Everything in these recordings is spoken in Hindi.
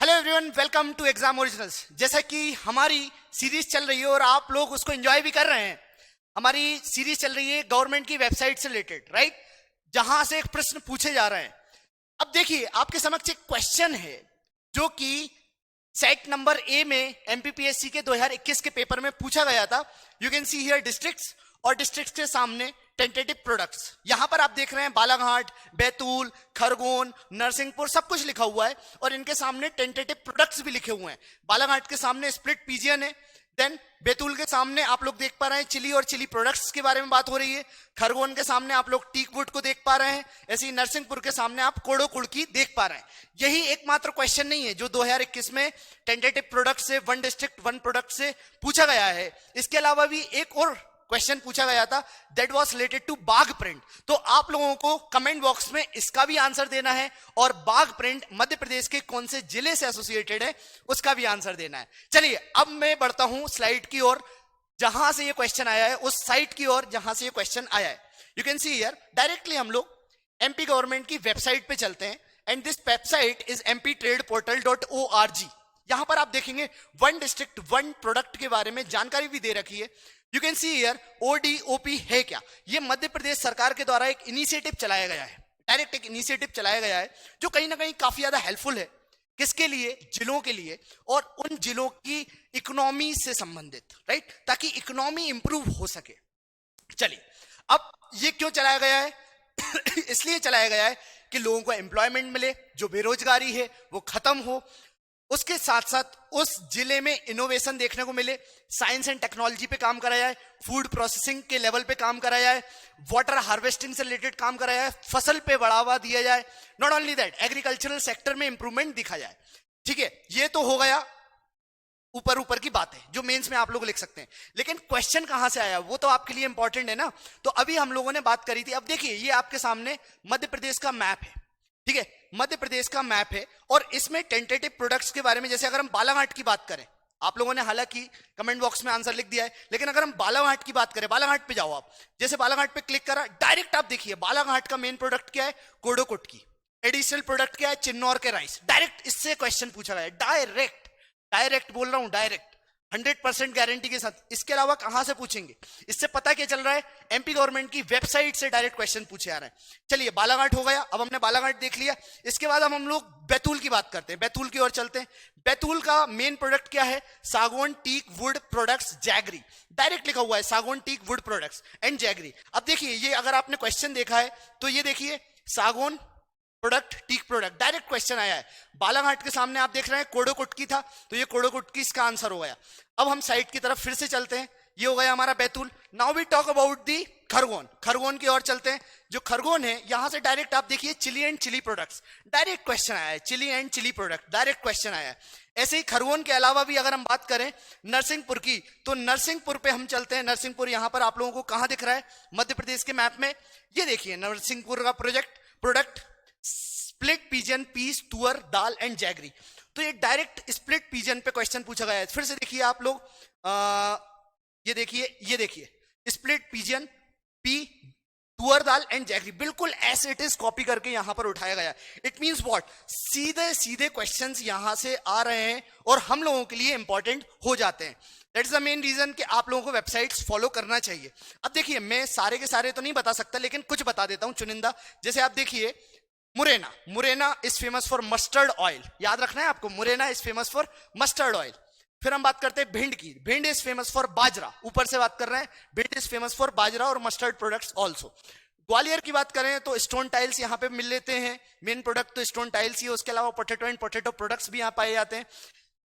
Hello everyone, welcome to exam originals. जैसा कि हमारी सीरीज चल रही है और आप लोग उसको एंजॉय भी कर रहे हैं। हमारी सीरीज चल रही है गवर्नमेंट की वेबसाइट से रिलेटेड, राइट, जहां से एक प्रश्न पूछे जा रहे हैं। अब देखिए, आपके समक्ष एक क्वेश्चन है जो कि सेट नंबर ए में एमपीपीएससी के 2021 के पेपर में पूछा गया था। You can see here districts और डिस्ट्रिक्ट्स के सामने टेंटेटिव प्रोडक्ट्स। यहां पर आप देख रहे हैं बालाघाट, बैतूल, खरगोन, नरसिंहपुर सब कुछ लिखा हुआ है और इनके सामने टेंटेटिव प्रोडक्ट्स भी लिखे हुए हैं। बालाघाट के सामने स्प्लिट पीजियन है, देन बैतूल के सामने आप लोग देख पा रहे हैं चिली और चिली प्रोडक्ट्स के बारे में बात हो रही है। खरगोन के सामने आप लोग टीक वुड को देख पा रहे हैं। ऐसे ही नरसिंहपुर के सामने आप कोड़ो कुड़की देख पा रहे हैं। यही एकमात्र क्वेश्चन नहीं है जो 2021 में टेंटेटिव प्रोडक्ट से, वन डिस्ट्रिक्ट वन प्रोडक्ट से पूछा गया है। इसके अलावा भी एक और क्वेश्चन पूछा गया था, दैट वाज रिलेटेड टू बाघ प्रिंट। तो आप लोगों को कमेंट बॉक्स में इसका भी आंसर देना है और बाघ प्रिंट मध्य प्रदेश के कौन से जिले से एसोसिएटेड है उसका भी आंसर देना है। चलिए अब मैं बढ़ता हूं स्लाइड की ओर, जहां से ये क्वेश्चन आया है, उस साइट की ओर जहां से ये क्वेश्चन आया है। You can see here, directly हम लोग एमपी गवर्नमेंट की वेबसाइट पे चलते हैं and this website is mptradeportal.org। यहां पर आप देखेंगे वन डिस्ट्रिक्ट वन प्रोडक्ट के बारे में जानकारी भी दे रखी है। You can see here ODOP है क्या? ये मध्य प्रदेश सरकार के द्वारा एक इनिशिएटिव चलाया गया है, डायरेक्ट एक इनिशिएटिव चलाया गया है जो कहीं ना कहीं काफी ज्यादा हेल्पफुल है। किसके लिए? जिलों के लिए, और उन जिलों की इकोनॉमी से संबंधित, राइट, ताकि इकोनॉमी इंप्रूव हो सके। चलिए, अब ये क्यों चलाया गया है? इसलिए चलाया गया है कि लोगों को एम्प्लॉयमेंट मिले, जो बेरोजगारी है वो खत्म हो, उसके साथ साथ उस जिले में इनोवेशन देखने को मिले, साइंस एंड टेक्नोलॉजी पे काम करा जाए, फूड प्रोसेसिंग के लेवल पे काम करा जाए, वाटर हार्वेस्टिंग से रिलेटेड काम करा जाए, फसल पे बढ़ावा दिया जाए। Not only that, agricultural sector में इंप्रूवमेंट दिखा जाए। ठीक है, ये तो हो गया ऊपर ऊपर की बात है जो मेंस में आप लोग लिख सकते हैं, लेकिन क्वेश्चन कहां से आया वो तो आपके लिए इंपॉर्टेंट है ना। तो अभी हम लोगों ने बात करी थी। अब देखिए, ये आपके सामने मध्य प्रदेश का मैप है, ठीक है, मध्य प्रदेश का मैप है और इसमें टेंटेटिव प्रोडक्ट्स के बारे में, जैसे अगर हम बालाघाट की बात करें, आप लोगों ने हालांकि कमेंट बॉक्स में आंसर लिख दिया है, लेकिन अगर हम बालाघाट की बात करें, बालाघाट पे जाओ आप, जैसे बालाघाट पे क्लिक करा, डायरेक्ट आप देखिए बालाघाट का मेन प्रोडक्ट क्या है? कोडो कुटकी। एडिशनल प्रोडक्ट क्या है? चिन्नौर के राइस। डायरेक्ट इससे क्वेश्चन पूछा गया है, डायरेक्ट डायरेक्ट बोल रहा हूं, डायरेक्ट 100% गारंटी के साथ। इसके अलावा कहां से पूछेंगे? इससे पता क्या चल रहा है? एमपी गवर्नमेंट की वेबसाइट से डायरेक्ट क्वेश्चन पूछे आ रहे हैं। चलिए, बालाघाट हो गया, अब हमने बालाघाट देख लिया। इसके बाद हम लोग बैतूल की बात करते हैं, बैतूल की ओर चलते हैं। बैतूल का मेन प्रोडक्ट क्या है? सागौन teak wood products jaggery. Direct लिखा हुआ है सागौन teak wood products and jaggery. अब देखिए, ये अगर आपने क्वेश्चन देखा है तो ये देखिए, सागौन product teak product, direct question आया है। बालाघाट के सामने आप देख रहे हैं कोडो कुटकी था, तो ये कोडो कुटकी इसका आंसर हो गया। अब हम साइड की तरफ फिर से चलते हैं, ये हो गया हमारा Betul. Now we talk about the Khargone. Khargone की ओर चलते हैं। जो खरगोन है, यहां से डायरेक्ट आप देखिए chilli and chilli products, direct question आया है। Chilli and chilli product, direct question आया है। ऐसे ही खरगोन के अलावा भी अगर हम बात करें नरसिंहपुर की, तो नरसिंहपुर पे हम चलते हैं। नरसिंहपुर यहां पर आप लोगों को कहां दिख रहा है मध्य प्रदेश के मैप में? ये देखिए, नरसिंहपुर का प्रोडक्ट स्प्लिट पिजन, पीस, तुअर दाल एंड जैगरी। तो ये डायरेक्ट स्प्लिट पिजन पे क्वेश्चन पूछा गया है। फिर से देखिए आप लोग, ये देखिए स्प्लिट पिजन, पी, तुअर दाल एंड जैगरी, बिल्कुल एज इट इज कॉपी करके यहां पर उठाया गया। It means what? सीधे सीधे क्वेश्चंस यहां से आ रहे हैं और हम लोगों के लिए इंपॉर्टेंट हो जाते हैं। That is the main reason कि आप लोगों को वेबसाइट्स फॉलो करना चाहिए। अब देखिए, मैं सारे के सारे तो नहीं बता सकता, लेकिन कुछ बता देता हूं चुनिंदा। जैसे आप देखिए, Morena, Morena is famous for mustard oil, याद रखना है आपको, Morena is famous for mustard oil. फिर हम बात करते हैं भिंड की, भिंड इज फेमस फॉर बाजरा, ऊपर से बात कर रहे हैं, भिंड इज फेमस फॉर बाजरा और मस्टर्ड प्रोडक्ट्स ऑल्सो। ग्वालियर की बात करें तो स्टोन टाइल्स यहाँ पे मिल लेते हैं, मेन प्रोडक्ट तो स्टोन टाइल्स ही है। उसके अलावा पोटैटो एंड पोटैटो प्रोडक्ट्स भी यहाँ पाए जाते हैं।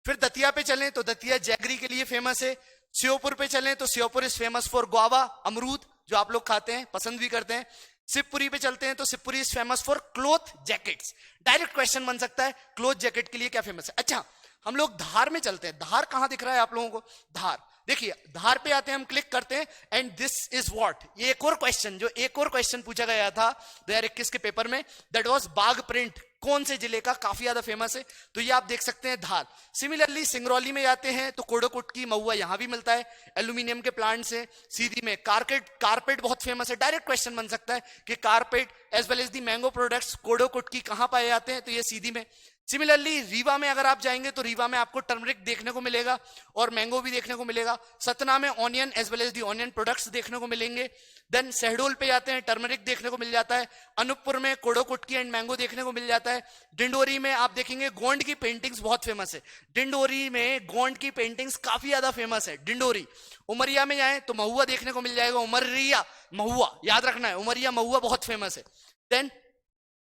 फिर दतिया पे चलें तो दतिया जैगरी के लिए फेमस है। श्योपुर पे चलें तो Sheopur is famous for guava, अमरूद, जो आप लोग खाते हैं, पसंद भी करते हैं। शिवपुरी पे चलते हैं तो Shivpuri is famous for cloth jackets. Direct question बन सकता है, क्लोथ जैकेट के लिए क्या फेमस है? अच्छा, हम लोग धार में चलते हैं। धार कहां दिख रहा है आप लोगों को? धार देखिए, धार पे आते हैं, हम क्लिक करते हैं एंड दिस इज व्हाट? ये एक और क्वेश्चन, जो एक और क्वेश्चन पूछा गया था 2021 के पेपर में, दैट वाज बाघ प्रिंट, कौन से जिले का काफी ज्यादा फेमस है? तो ये आप देख सकते हैं, धार। सिमिलरली सिंगरौली में जाते हैं तो कोडो कुटकी, महुआ यहां भी मिलता है, एल्यूमिनियम के प्लांट से। सीधी में कारपेट बहुत फेमस है। डायरेक्ट क्वेश्चन बन सकता है कि carpet as well as the mango products कोडो कुटकी कहां पाए जाते हैं? तो ये सीधी में। सिमिलरली रीवा में अगर आप जाएंगे तो रीवा में आपको टर्मरिक देखने को मिलेगा और मैंगो भी देखने को मिलेगा। सतना में onion as well as the onion products देखने को मिलेंगे। देन शहडोल पे जाते हैं, टर्मरिक देखने को मिल जाता है। अनूपपुर में कोडो कुटकी एंड मैंगो देखने को मिल जाता है। डिंडोरी में आप देखेंगे गोंड की पेंटिंग्स बहुत फेमस है। डिंडोरी में गोंड की पेंटिंग्स काफी ज्यादा फेमस है डिंडोरी। उमरिया में जाए तो महुआ देखने को मिल जाएगा। उमरिया महुआ याद रखना है, उमरिया महुआ बहुत फेमस है। देन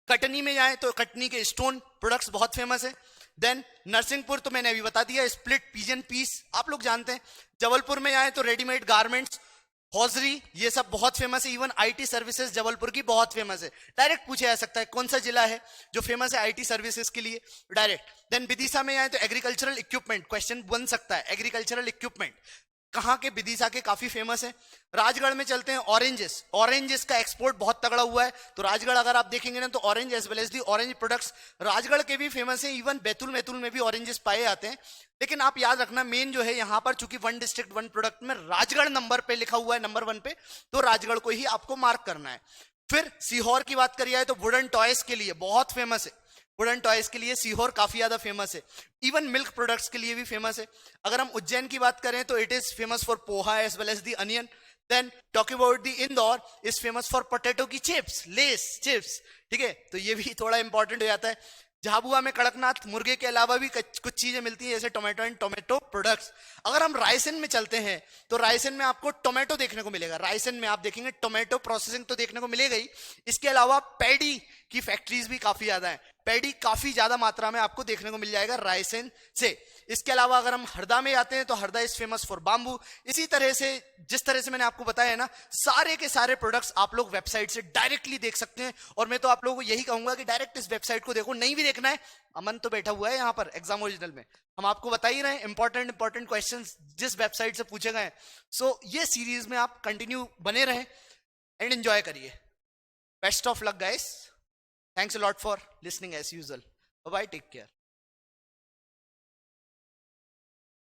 कटनी में जाए तो कटनी के स्टोन प्रोडक्ट्स बहुत फेमस है। देन नरसिंहपुर तो मैंने अभी बता दिया, स्प्लिट पिजन पीस आप लोग जानते हैं। जबलपुर में जाए तो रेडीमेड गारमेंट्स, हौजरी, ये सब बहुत फेमस है। इवन आईटी सर्विसेज जबलपुर की बहुत फेमस है। डायरेक्ट पूछा जा सकता है कौन सा जिला है जो फेमस है आईटी सर्विसेज के लिए, डायरेक्ट। देन विदिशा में जाए तो एग्रीकल्चरल इक्विपमेंट, क्वेश्चन बन सकता है एग्रीकल्चरल इक्विपमेंट कहाँ के, विदिशा के काफी फेमस है। राजगढ़ में चलते हैं, ऑरेंजेस, ऑरेंजेस का एक्सपोर्ट बहुत तगड़ा हुआ है। तो राजगढ़ अगर आप देखेंगे ना तो orange as well as the orange products Rajgarh के भी फेमस है। इवन बैतूल में भी ऑरेंजेस पाए जाते हैं। लेकिन आप याद रखना मेन जो है यहाँ पर, चूंकि वन डिस्ट्रिक्ट वन प्रोडक्ट में राजगढ़ नंबर पे लिखा हुआ है, नंबर 1 पे, तो राजगढ़ को ही आपको मार्क करना है। फिर सीहोर की बात करिए तो वुडन टॉयज के लिए बहुत फेमस है। वुडन टॉयज के लिए सीहोर काफी ज्यादा फेमस है। इवन मिल्क प्रोडक्ट्स के लिए भी फेमस है। अगर हम उज्जैन की बात करें तो it is famous for poha as well as the onion. Then talking about the Indore is famous for potato की चिप्स, लेस चिप्स, ठीक है, तो ये भी थोड़ा इंपॉर्टेंट हो जाता है। झाबुआ में कड़कनाथ मुर्गे के अलावा भी कुछ चीजें मिलती हैं जैसे टोमेटो एंड टोमेटो प्रोडक्ट्स। अगर हम रायसेन में चलते हैं तो रायसेन में आपको टोमेटो देखने को मिलेगा। रायसेन में आप देखेंगे टोमेटो प्रोसेसिंग तो देखने को मिलेगा ही, इसके अलावा पैडी की फैक्ट्रीज भी काफी ज्यादा है। पैडी काफी ज्यादा मात्रा में आपको देखने को मिल जाएगा रायसेन से। इसके अलावा अगर हम हरदा में आते हैं तो Harda is famous for bamboo. इसी तरह से जिस तरह से मैंने आपको बताया ना, सारे के सारे प्रोडक्ट्स आप लोग वेबसाइट से डायरेक्टली देख सकते हैं। और मैं तो आप लोगों को यही कहूंगा कि डायरेक्ट इस वेबसाइट को देखो। नहीं भी देखना है, अमन तो बैठा हुआ है यहाँ पर एग्जाम ओरिजिनल में, हम आपको बता ही रहे हैं इंपॉर्टेंट क्वेश्चंस जिस वेबसाइट से पूछे गए। सो ये सीरीज में आप कंटिन्यू बने रहें एंड एंजॉय करिए। Best of luck guys, thanks a lot for listening as usual, bye bye, take care.